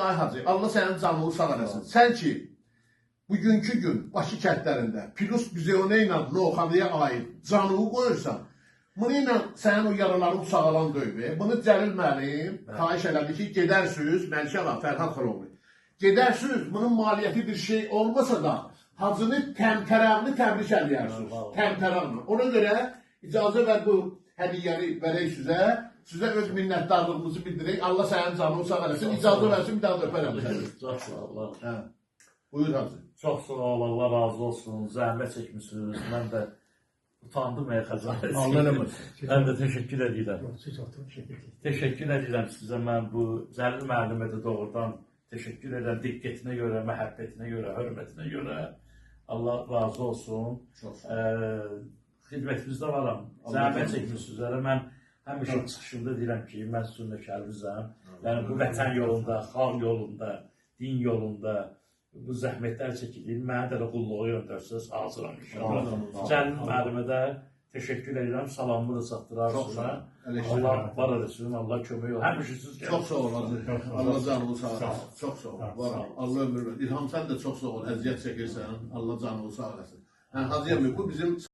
Ay Hacı, Allah sənin canını sağ eləsin. Sən ki, bugünkü gün Bakı kəndlərində Plus Müzeyonu ilə Novxanıya aid canını qoyursan, bunu ilə sənin o yaraların sağalan döybe. Bunu Cəlil müəllim xahiş elədi ki, gedərsiniz, Məlikə xanım, Fərhad xanoğlu. Gedərsiniz, bunun maliyyəti bir şey olmasa da, Hacını təmtərağını təbrik edərsiniz. Təmtərağını. Ona görə icazə ver bu hədiyyəni verək sizə. Sizə öz minnətdarlığımızı bildirək. Allah sənin canını sağ eləsin. İcazə versin, bir daha da öpərəm. Çox sağ olun. Buyur Hacı. Çox sağ olun, Allah razı olsun. Zəhmət çəkmişsiniz. Mən də utandım xəcalət. Allah eləməsin. Mən də təşəkkür edirəm. Təşəkkür edirəm sizə. Mən bu Cəlil müəllimə də doğrudan təşəkkür edirəm. Diqqətinə görə, məhəbbətinə görə, hörmətinə görə. Allah razı olsun. Xidmətinizdə varam. Zəhmət çəkmişsiniz. Mən həmişə çıxışımda deyirəm ki, mən sizin nökərinizəm. Yəni bu vətən yolunda, xalq yolunda, din yolunda bu zəhmətlər çəkilir. Mənə də qulluğa göndərsiniz, hazıram inşallah. Cəlil müəllimə də təşəkkür edirəm, salamımı da çatdırarsınız. Allah var eləsin, Allah kömək olsun. Həmişə siz Çox sağ ol Hacı. Allah canını sağ eləsin. Çox sağ ol. Allah ömür ver. İlham sən də çox sağ ol. Əziyyət çəkirsən. Allah canını sağ eləsin. Hacı əmi, bu bizim